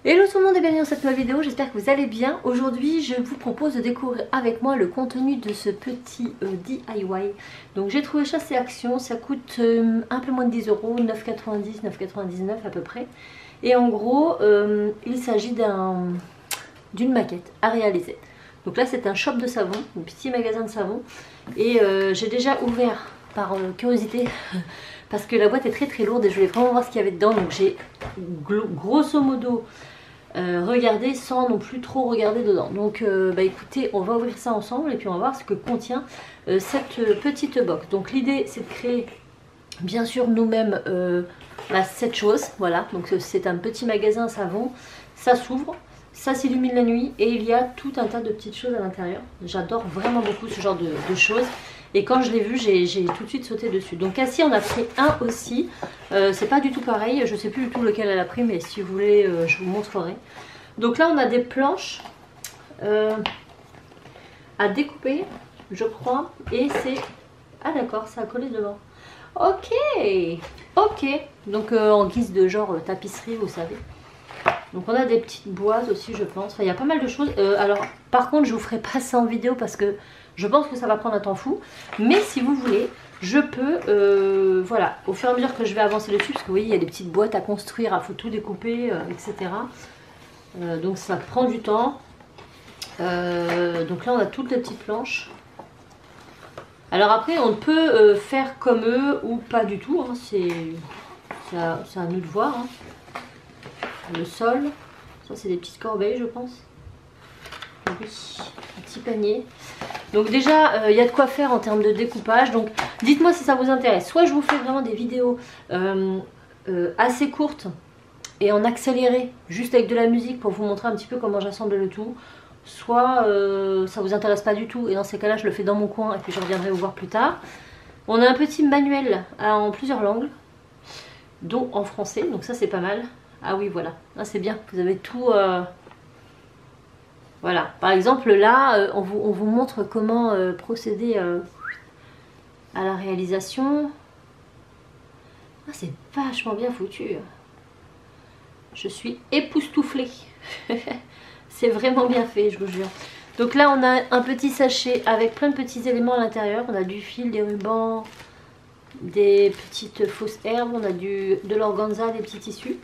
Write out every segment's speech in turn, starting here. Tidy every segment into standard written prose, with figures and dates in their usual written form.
Hello tout le monde et bienvenue dans cette nouvelle vidéo, j'espère que vous allez bien. Aujourd'hui je vous propose de découvrir avec moi le contenu de ce petit DIY. Donc j'ai trouvé ça c'est Action, ça coûte un peu moins de 10 euros, 9,90, 9,99 à peu près. Et en gros il s'agit d'une maquette à réaliser. Donc là c'est un shop de savon, un petit magasin de savon. Et j'ai déjà ouvert par curiosité parce que la boîte est très lourde et je voulais vraiment voir ce qu'il y avait dedans. Donc j'ai grosso modo regardé sans non plus trop regarder dedans. Donc bah écoutez, on va ouvrir ça ensemble et puis on va voir ce que contient cette petite box. Donc l'idée c'est de créer bien sûr nous-mêmes cette chose. Voilà, donc c'est un petit magasin savon, ça s'ouvre, ça s'illumine la nuit et il y a tout un tas de petites choses à l'intérieur. J'adore vraiment beaucoup ce genre de choses. Et quand je l'ai vu, j'ai tout de suite sauté dessus. Donc Cassie en a pris un aussi. C'est pas du tout pareil. Je sais plus du tout lequel elle a pris, mais si vous voulez, je vous montrerai. Donc là, on a des planches à découper, je crois. Et c'est... Ah d'accord, ça a collé devant. Ok, ok. Donc en guise de genre tapisserie, vous savez. Donc on a des petites boîtes aussi, je pense. Enfin, il y a pas mal de choses. Alors, par contre, je vous ferai pas ça en vidéo parce que je pense que ça va prendre un temps fou. Mais si vous voulez, je peux, voilà, au fur et à mesure que je vais avancer dessus, parce que vous voyez, il y a des petites boîtes à construire, il faut tout découper, etc. Donc ça prend du temps. Donc là, on a toutes les petites planches. Alors après, on peut faire comme eux ou pas du tout. Hein. C'est à nous de voir. Hein. Le sol, ça c'est des petites corbeilles, je pense. Oui, un petit panier. Donc déjà, il y a de quoi faire en termes de découpage. Donc dites-moi si ça vous intéresse. Soit je vous fais vraiment des vidéos assez courtes et en accéléré, juste avec de la musique pour vous montrer un petit peu comment j'assemble le tout. Soit ça vous intéresse pas du tout et dans ces cas-là, je le fais dans mon coin et puis je reviendrai vous voir plus tard. On a un petit manuel en plusieurs langues, dont en français. Donc ça c'est pas mal. Ah oui, voilà. Ah, c'est bien. Vous avez tout... Voilà. Par exemple, là, on vous montre comment procéder à la réalisation. Ah, c'est vachement bien foutu. Je suis époustouflée. C'est vraiment bien fait, je vous jure. Donc là, on a un petit sachet avec plein de petits éléments à l'intérieur. On a du fil, des rubans, des petites fausses herbes. On a de l'organza, des petits tissus.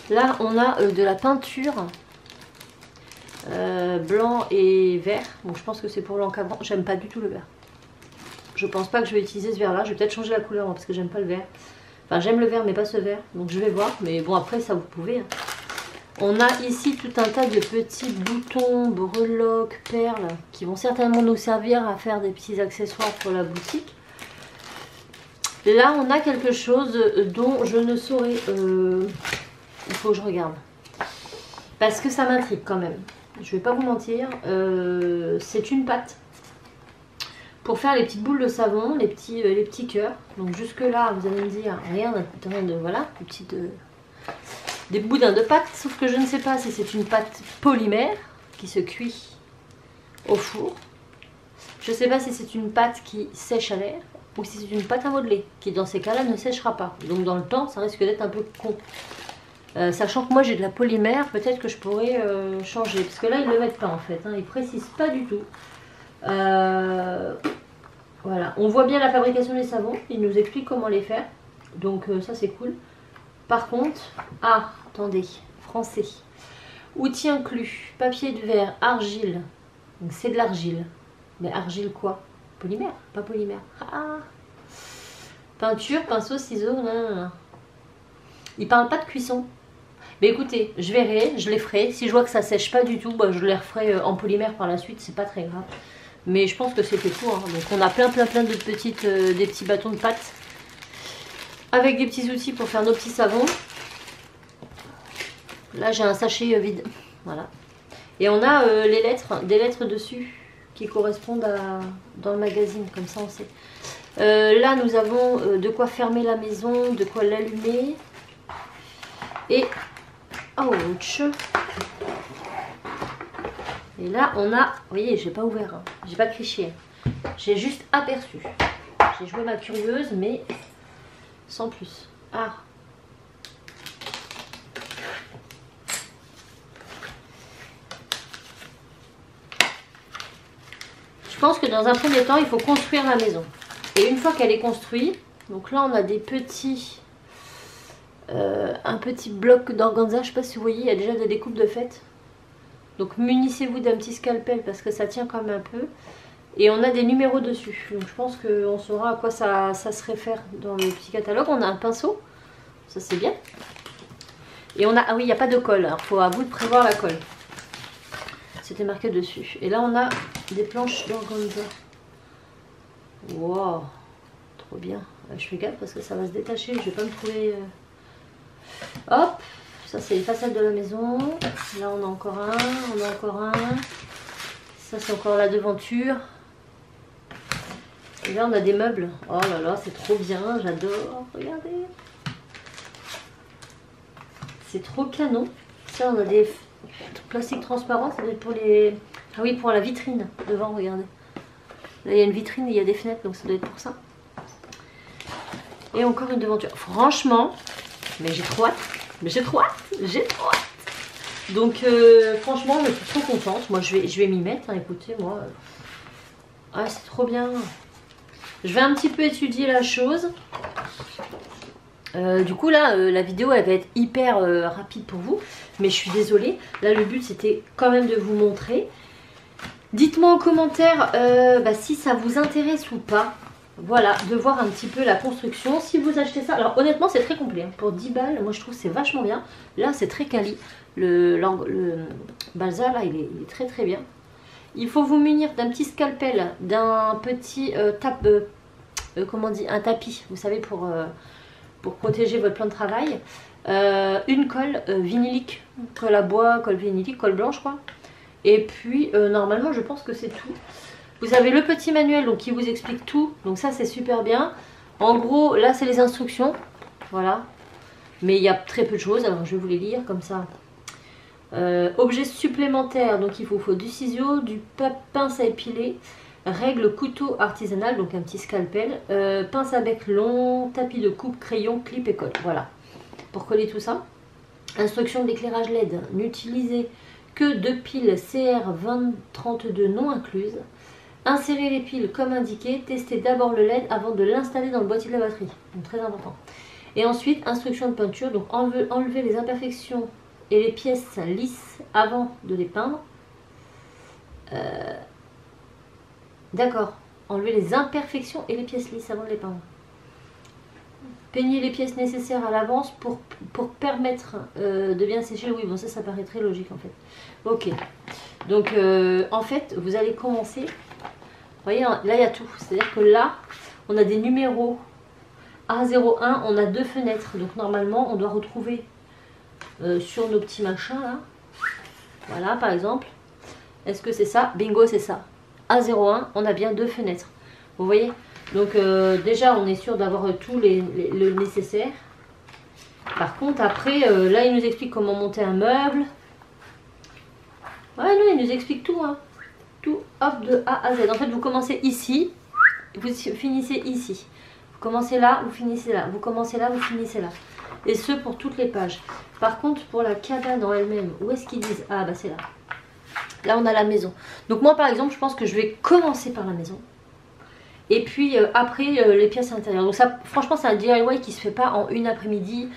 Là, on a de la peinture blanc et vert. Donc, je pense que c'est pour l'encadrant. J'aime pas du tout le vert. Je pense pas que je vais utiliser ce vert là. Je vais peut-être changer la couleur parce que j'aime pas le vert. Enfin, j'aime le vert, mais pas ce vert. Donc, je vais voir. Mais bon, après, ça vous pouvez. Hein. On a ici tout un tas de petits boutons, breloques, perles qui vont certainement nous servir à faire des petits accessoires pour la boutique. Là, on a quelque chose dont je ne saurais... il faut que je regarde. Parce que ça m'intrigue quand même. Je vais pas vous mentir. C'est une pâte. Pour faire les petites boules de savon, les petits cœurs. Donc jusque là, vous allez me dire, rien de... Voilà, des boudins de pâte. Sauf que je ne sais pas si c'est une pâte polymère qui se cuit au four. Je ne sais pas si c'est une pâte qui sèche à l'air. Ou si c'est une pâte à modeler. Qui dans ces cas-là ne séchera pas. Donc dans le temps, ça risque d'être un peu con. Sachant que moi j'ai de la polymère, peut-être que je pourrais changer. Parce que là ils ne le mettent pas en fait, hein, ils ne précisent pas du tout. Voilà, on voit bien la fabrication des savons, ils nous expliquent comment les faire. Donc ça c'est cool. Par contre, ah attendez, français. Outils inclus, papier de verre, argile. Donc c'est de l'argile. Mais argile quoi? Polymère, pas polymère. Ah. Peinture, pinceau, ciseaux, nanana. Ils parlent pas de cuisson. Mais écoutez, je verrai, je les ferai. Si je vois que ça sèche pas du tout, bah, je les referai en polymère par la suite, c'est pas très grave. Mais je pense que c'était tout. Hein. Donc on a plein de petites, des petits bâtons de pâte. Avec des petits outils pour faire nos petits savons. Là j'ai un sachet vide. Voilà. Et on a les lettres, des lettres dessus qui correspondent dans le magazine, comme ça on sait. Là nous avons de quoi fermer la maison, de quoi l'allumer. Et ouch. Et là on a, vous voyez, j'ai pas ouvert, hein. J'ai pas criché, j'ai juste aperçu. J'ai joué ma curieuse, mais sans plus. Ah, pense que dans un premier temps, il faut construire la maison. Et une fois qu'elle est construite, donc là on a des petits... un petit bloc d'organza, je ne sais pas si vous voyez, il y a déjà des découpes de fête. Donc munissez-vous d'un petit scalpel parce que ça tient quand même un peu. Et on a des numéros dessus. Donc je pense qu'on saura à quoi ça se réfère dans le petit catalogue. On a un pinceau, ça c'est bien. Et on a, ah oui, il n'y a pas de colle, alors il faut à vous de prévoir la colle. C'était marqué dessus. Et là on a des planches d'organza. Wow, trop bien. Je fais gaffe parce que ça va se détacher, je vais pas me trouver... Hop, ça c'est les façades de la maison. Là on a encore un, on a encore un. Ça c'est encore la devanture. Et là on a des meubles. Oh là là, c'est trop bien, j'adore. Regardez. C'est trop canon. Ça on a des plastiques transparents, ça doit être pour les... Ah oui, pour la vitrine devant, regardez. Là il y a une vitrine, il y a des fenêtres, donc ça doit être pour ça. Et encore une devanture. Franchement, mais j'ai trop hâte. Mais j'ai trop hâte. J'ai trop hâte. Donc franchement, je suis trop contente. Moi, je vais m'y mettre. Hein, écoutez, moi... Ah, c'est trop bien. Je vais un petit peu étudier la chose. Du coup, là, la vidéo, elle va être hyper rapide pour vous. Mais je suis désolée. Là, le but, c'était quand même de vous montrer. Dites-moi en commentaire si ça vous intéresse ou pas. Voilà, de voir un petit peu la construction. Si vous achetez ça, alors honnêtement c'est très complet. Hein. Pour 10 balles, moi je trouve c'est vachement bien. Là c'est très quali. Le balsa là il est très très bien. Il faut vous munir d'un petit scalpel, d'un petit comment on dit, un tapis, vous savez, pour protéger votre plan de travail. Une colle vinylique, colle à bois, colle vinylique, colle blanche quoi. Et puis normalement je pense que c'est tout. Vous avez le petit manuel donc, qui vous explique tout. Donc ça c'est super bien. En gros là c'est les instructions. Voilà. Mais il y a très peu de choses. Alors je vais vous les lire comme ça. Objets supplémentaires. Donc il vous faut du ciseau, du pince à épiler. Règle couteau artisanal. Donc un petit scalpel. Pince à bec long. Tapis de coupe, crayon, clip et colle. Voilà. Pour coller tout ça. Instruction d'éclairage LED. N'utilisez que 2 piles CR2032 non incluses. Insérez les piles comme indiqué, testez d'abord le LED avant de l'installer dans le boîtier de la batterie, donc très important. Et ensuite, instruction de peinture, donc enlevez les imperfections et les pièces lisses avant de les peindre. D'accord, enlevez les imperfections et les pièces lisses avant de les peindre. Peignez les pièces nécessaires à l'avance pour permettre de bien sécher. Oui, bon ça paraît très logique en fait. Ok, donc en fait, vous allez commencer... Vous voyez, là il y a tout. C'est-à-dire que là, on a des numéros A01, on a 2 fenêtres. Donc normalement, on doit retrouver sur nos petits machins là. Voilà, par exemple. Est-ce que c'est ça? Bingo, c'est ça. A01, on a bien 2 fenêtres. Vous voyez? Donc déjà, on est sûr d'avoir tout le nécessaire. Par contre, après, là, il nous explique comment monter un meuble. Ouais, non, il nous explique tout, hein. Tout, hop, de A à Z. En fait, vous commencez ici, vous finissez ici. Vous commencez là, vous finissez là. Vous commencez là, vous finissez là. Et ce, pour toutes les pages. Par contre, pour la cabane en elle-même, où est-ce qu'ils disent? Ah, bah c'est là. Là, on a la maison. Donc moi, par exemple, je pense que je vais commencer par la maison. Et puis, après, les pièces à l'intérieur. Donc ça, franchement, c'est un DIY qui se fait pas en une après-midi.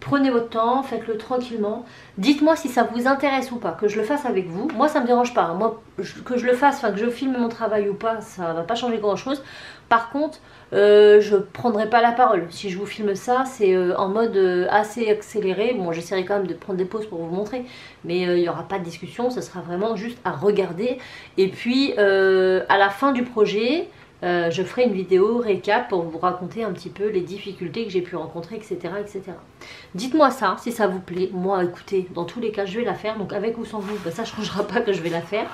Prenez votre temps, faites-le tranquillement. Dites-moi si ça vous intéresse ou pas, que je le fasse avec vous. Moi, ça me dérange pas. Moi, que je le fasse, enfin que je filme mon travail ou pas, ça va pas changer grand-chose. Par contre, je prendrai pas la parole. Si je vous filme ça, c'est en mode assez accéléré. Bon, j'essaierai quand même de prendre des pauses pour vous montrer, mais il n'y aura pas de discussion. Ce sera vraiment juste à regarder. Et puis, à la fin du projet... je ferai une vidéo récap pour vous raconter un petit peu les difficultés que j'ai pu rencontrer, etc. etc. Dites-moi ça, si ça vous plaît. Moi, écoutez, dans tous les cas, je vais la faire. Donc avec ou sans vous, ça ne changera pas que je vais la faire.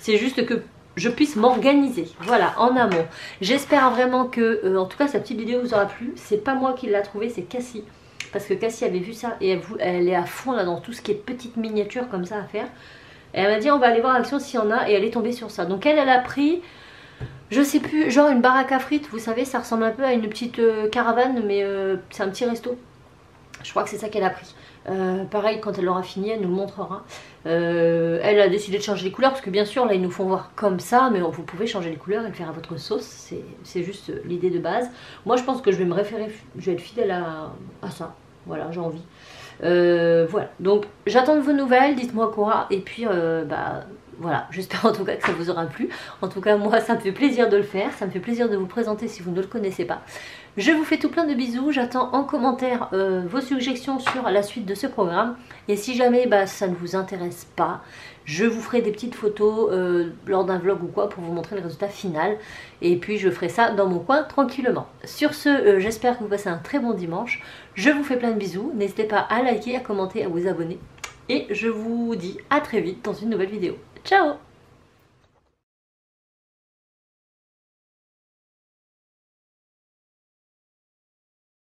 C'est juste que je puisse m'organiser. Voilà, en amont. J'espère vraiment que, en tout cas, cette petite vidéo vous aura plu. C'est pas moi qui l'a trouvée, c'est Cassie. Parce que Cassie avait vu ça et elle est à fond là dans tout ce qui est petites miniatures comme ça à faire. Et elle m'a dit, on va aller voir l'action s'il y en a. Et elle est tombée sur ça. Donc elle a pris... Je sais plus, genre une baraque à frites, vous savez, ça ressemble un peu à une petite caravane, mais c'est un petit resto. Je crois que c'est ça qu'elle a pris. Pareil, quand elle aura fini, elle nous le montrera. Elle a décidé de changer les couleurs parce que bien sûr là ils nous font voir comme ça, mais vous pouvez changer les couleurs et le faire à votre sauce, c'est juste l'idée de base. Moi je pense que je vais me référer, je vais être fidèle à ça, voilà, j'ai envie. Voilà, donc j'attends de vos nouvelles, dites-moi quoi, et puis bah voilà, j'espère en tout cas que ça vous aura plu. En tout cas moi ça me fait plaisir de le faire, ça me fait plaisir de vous le présenter si vous ne le connaissez pas. Je vous fais tout plein de bisous, j'attends en commentaire vos suggestions sur la suite de ce programme. Et si jamais bah, ça ne vous intéresse pas, je vous ferai des petites photos lors d'un vlog ou quoi pour vous montrer le résultat final. Et puis je ferai ça dans mon coin tranquillement. Sur ce, j'espère que vous passez un très bon dimanche. Je vous fais plein de bisous, n'hésitez pas à liker, à commenter, à vous abonner. Et je vous dis à très vite dans une nouvelle vidéo. Ciao!